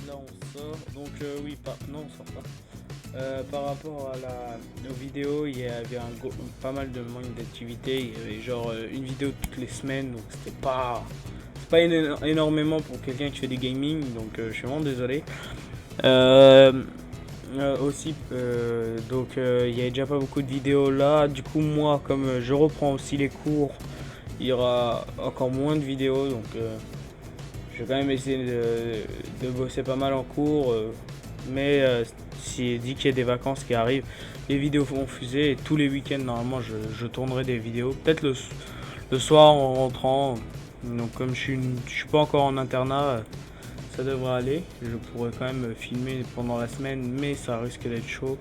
là on sort. Donc oui, non on sort pas. Par rapport à aux vidéos, il y avait pas mal de manque d'activité. Il y avait genre une vidéo toutes les semaines, donc c'est pas énormément pour quelqu'un qui fait du gaming, donc je suis vraiment désolé. Aussi, donc il y a déjà pas beaucoup de vidéos là. Du coup, moi, comme je reprends aussi les cours, il y aura encore moins de vidéos, donc je vais quand même essayer de bosser pas mal en cours. Mais si dit qu'il y a des vacances qui arrivent, les vidéos vont fuser et tous les week-ends normalement je tournerai des vidéos. Peut-être le soir en rentrant. Donc comme je suis pas encore en internat, ça devrait aller. Je pourrais quand même filmer pendant la semaine, mais ça risque d'être chaud.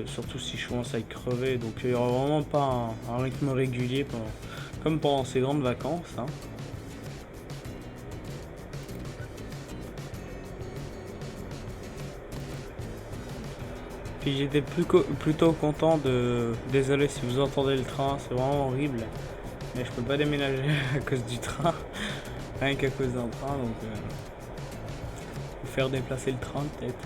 Surtout si je commence à être crevé. Donc il n'y aura vraiment pas un rythme régulier comme pendant ces grandes vacances. Hein. Puis j'étais plutôt content de... Désolé si vous entendez le train, c'est vraiment horrible. Mais je peux pas déménager à cause du train. Rien qu'à cause d'un train, donc... faut faire déplacer le train peut-être.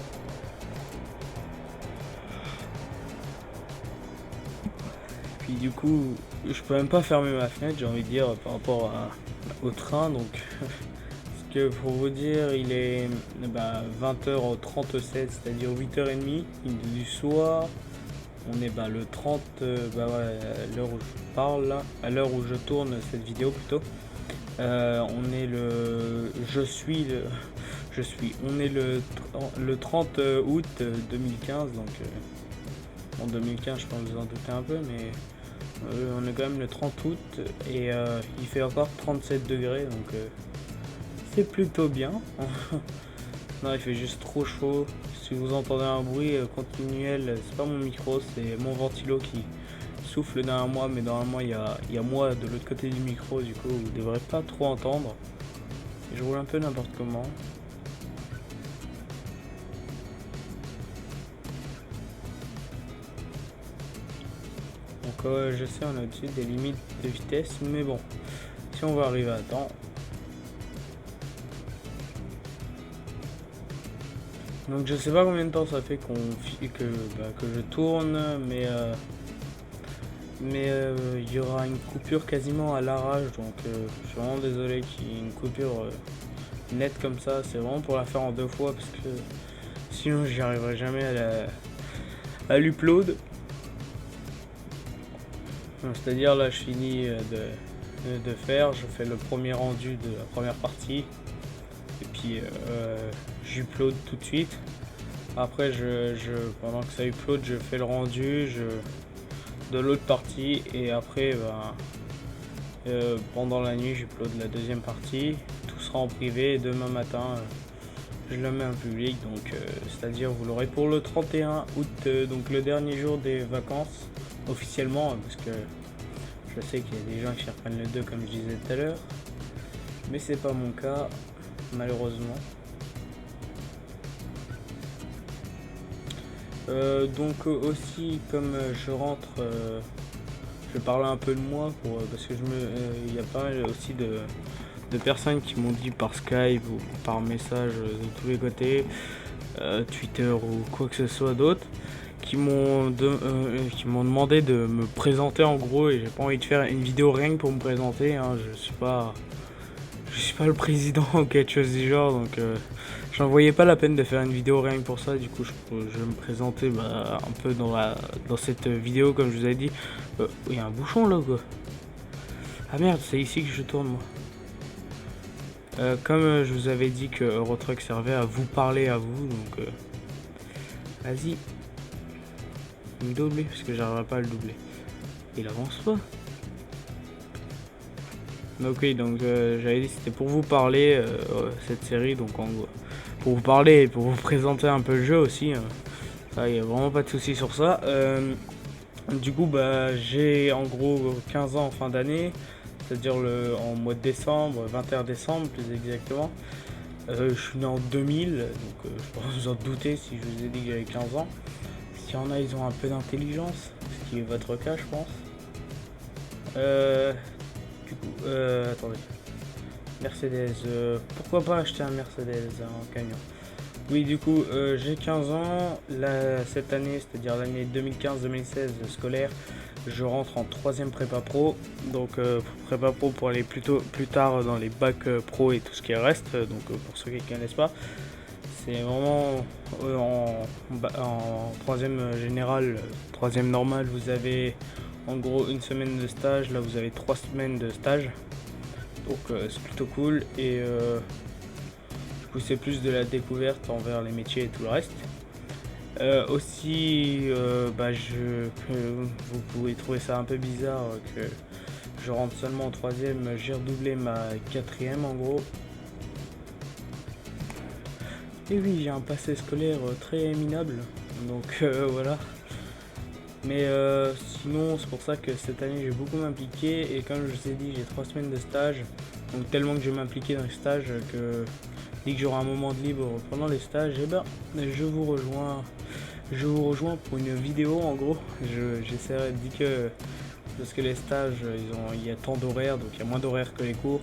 Puis du coup, je peux même pas fermer ma fenêtre, j'ai envie de dire, par rapport au train. Donc, parce que pour vous dire, il est 20h37, c'est-à-dire 8h30 du soir. On est le 30, à l'heure où je parle là, à l'heure où je tourne cette vidéo plutôt. On est on est le 30 août 2015, donc en 2015 je pense que vous en doutez un peu, mais on est quand même le 30 août et il fait encore 37 degrés, donc c'est plutôt bien. Non, il fait juste trop chaud. Si vous entendez un bruit continuel, c'est pas mon micro, c'est mon ventilo qui souffle derrière moi, mais normalement il y a moi de l'autre côté du micro, du coup vous devrez pas trop entendre. Je roule un peu n'importe comment. Donc je sais, on est au-dessus des limites de vitesse, mais bon, si on va arriver à temps. Donc je sais pas combien de temps ça fait que je tourne, mais il y aura une coupure quasiment à l'arrache, donc je suis vraiment désolé qu'il y ait une coupure nette comme ça. C'est vraiment pour la faire en deux fois parce que sinon j'y arriverai jamais à l'upload. C'est-à-dire là je finis de faire, je fais le premier rendu de la première partie et puis j'upload tout de suite. Après pendant que ça upload, je fais le rendu de l'autre partie et après pendant la nuit j'upload la deuxième partie. Tout sera en privé et demain matin je le mets en public, donc c'est-à-dire vous l'aurez pour le 31 août, donc le dernier jour des vacances officiellement, parce que je sais qu'il y a des gens qui reprennent le 2 comme je disais tout à l'heure, mais c'est pas mon cas malheureusement. Donc aussi comme je rentre, je vais parler un peu de moi parce que il y a pas mal aussi de personnes qui m'ont dit par Skype ou par message de tous les côtés, Twitter ou quoi que ce soit d'autre, qui m'ont demandé de me présenter en gros, et j'ai pas envie de faire une vidéo rien que pour me présenter. Hein. Je suis pas le président ou quelque chose du genre, donc j'en voyais pas la peine de faire une vidéo rien que pour ça. Du coup je vais me présenter un peu dans cette vidéo comme je vous avais dit. Il y a un bouchon là quoi. Ah merde, c'est ici que je tourne moi. Comme je vous avais dit que Eurotruck servait à vous parler à vous, donc vas-y. Il me double parce que j'arriverai pas à le doubler. Il avance pas. Donc oui, donc j'avais dit c'était pour vous parler cette série, donc en gros, pour vous parler et pour vous présenter un peu le jeu aussi. Ça, y a vraiment pas de souci sur ça. Du coup, j'ai en gros 15 ans en fin d'année, c'est-à-dire en mois de décembre, 21 décembre plus exactement. Je suis né en 2000, donc je pense vous en doutez si je vous ai dit que j'avais 15 ans. S'il y en a, ils ont un peu d'intelligence, ce qui est votre cas, je pense. Du coup, attendez. Mercedes, pourquoi pas acheter un Mercedes, un camion. Oui, du coup, j'ai 15 ans, là, cette année, c'est-à-dire l'année 2015-2016 scolaire, je rentre en 3ème prépa pro, donc prépa pro pour aller plus tard dans les bacs pro et tout ce qui reste, donc pour ceux qui ne connaissent pas, c'est vraiment en 3ème général, 3ème normal, vous avez en gros une semaine de stage, là vous avez 3 semaines de stage, donc c'est plutôt cool, et du coup c'est plus de la découverte envers les métiers et tout le reste. Aussi, vous pouvez trouver ça un peu bizarre que je rentre seulement en 3ème, j'ai redoublé ma 4ème en gros. Et oui, j'ai un passé scolaire très minable, donc voilà. Mais sinon, c'est pour ça que cette année j'ai beaucoup m'impliqué, et comme je vous ai dit, j'ai 3 semaines de stage, donc tellement que je vais m'impliquer dans les stages que dès que j'aurai un moment de libre pendant les stages, et ben je vous rejoins pour une vidéo en gros. J'essaierai de dire que, parce que les stages, il y a tant d'horaires, donc il y a moins d'horaires que les cours.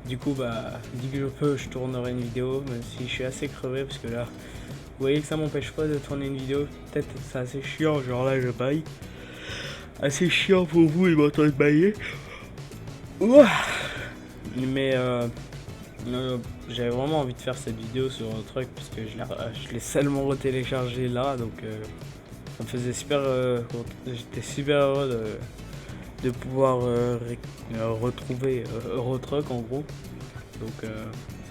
Du coup, dès que je peux, je tournerai une vidéo, même si je suis assez crevé, parce que là, vous voyez que ça m'empêche pas de tourner une vidéo. Peut-être c'est assez chiant, genre là je baille. Assez chiant pour vous et m'entendre bailler. Ouah. Mais j'avais vraiment envie de faire cette vidéo sur un truc, parce que je l'ai seulement retéléchargé là, donc ça me faisait j'étais super heureux de pouvoir retrouver Eurotruck en gros. Donc ça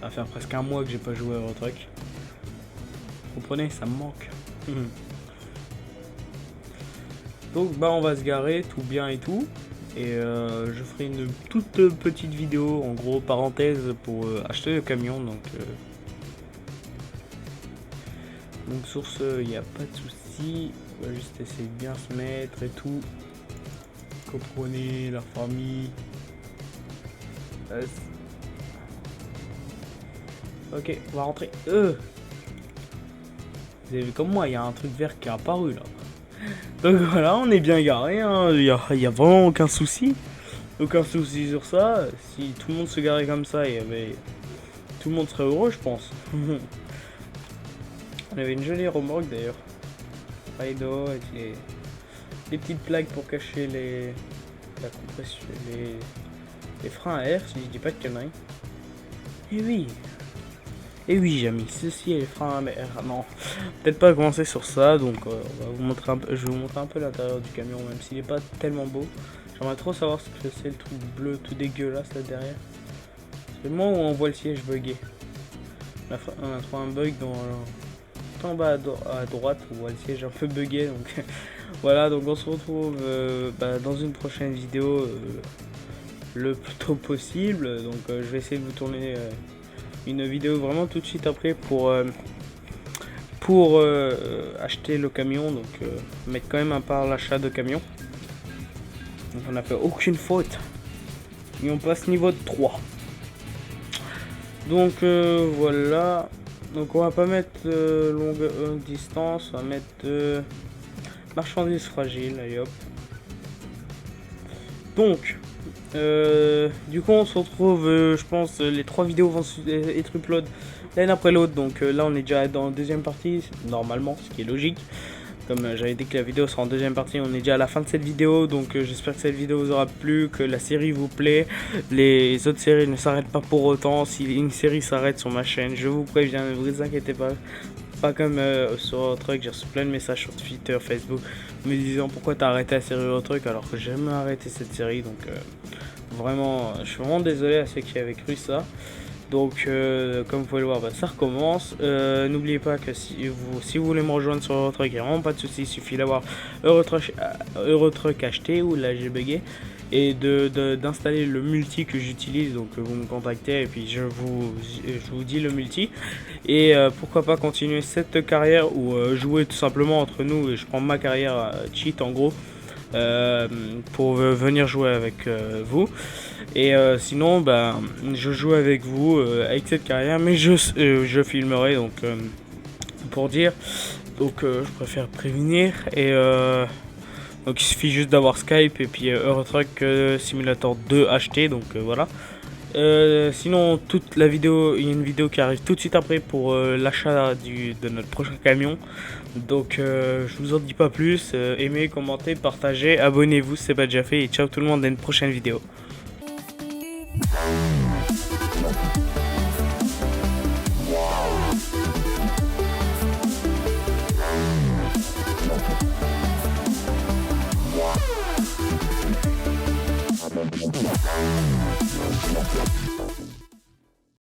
va faire presque un mois que j'ai pas joué à Eurotruck. Vous comprenez, ça me manque. Donc on va se garer tout bien et tout. Et je ferai une toute petite vidéo, en gros parenthèse, pour acheter le camion. Donc sur ce, il n'y a pas de souci. On va juste essayer de bien se mettre et tout. Comprenez, la famille. Ok, on va rentrer. Vous avez vu comme moi, il y a un truc vert qui est apparu là. Donc voilà, on est bien garé, hein. Il y a vraiment aucun souci. Aucun souci sur ça. Si tout le monde se garait comme ça, tout le monde serait heureux, je pense. On avait une jolie remorque d'ailleurs. Rideau avec les petites plaques pour cacher la compression, les freins à air, si je dis pas de conneries. Et oui, j'ai mis ceci et les freins à air. Non, peut-être pas commencer sur ça, donc on va vous montrer je vais vous montrer un peu l'intérieur du camion, même s'il est pas tellement beau. J'aimerais trop savoir ce que c'est le truc bleu tout dégueulasse là derrière. C'est le moment où on voit le siège bugger. On a trouvé un bug tout en bas à droite, on voit le siège un peu bugué, donc voilà. Donc on se retrouve dans une prochaine vidéo le plus tôt possible. Donc je vais essayer de vous tourner une vidéo vraiment tout de suite après pour acheter le camion, donc mettre quand même à part l'achat de camion. Donc on n'a fait aucune faute et on passe niveau 3. Donc voilà. Donc on va pas mettre longue distance, on va mettre marchandises fragiles, allez hop. Donc du coup on se retrouve, je pense les 3 vidéos vont être upload l'une après l'autre. Donc là on est déjà dans la deuxième partie normalement, ce qui est logique. Comme j'avais dit que la vidéo sera en deuxième partie, on est déjà à la fin de cette vidéo. Donc j'espère que cette vidéo vous aura plu, que la série vous plaît. Les autres séries ne s'arrêtent pas pour autant. Si une série s'arrête sur ma chaîne, je vous préviens, ne vous inquiétez pas. Pas comme sur Truc, j'ai reçu plein de messages sur Twitter, Facebook me disant pourquoi t'as arrêté la série Truc, alors que j'ai jamais arrêté cette série. Donc vraiment, je suis vraiment désolé à ceux qui avaient cru ça. Donc comme vous pouvez le voir, ça recommence. N'oubliez pas que si vous voulez me rejoindre sur Eurotruck, il n'y a vraiment pas de souci. Il suffit d'avoir Eurotruck acheté, ou là j'ai bugué, et d'installer le multi que j'utilise. Donc vous me contactez et puis je vous dis le multi. Et pourquoi pas continuer cette carrière, ou jouer tout simplement entre nous, et je prends ma carrière cheat en gros. Pour venir jouer avec vous. Et sinon je joue avec vous avec cette carrière, mais je filmerai, donc pour dire. Donc je préfère prévenir. Et donc il suffit juste d'avoir Skype et puis Eurotruck Simulator 2 acheté. Donc voilà. Sinon, toute la vidéo, il y a une vidéo qui arrive tout de suite après pour l'achat de notre prochain camion. Donc, je vous en dis pas plus. Aimez, commentez, partagez, abonnez-vous si c'est pas déjà fait. Et ciao tout le monde à une prochaine vidéo.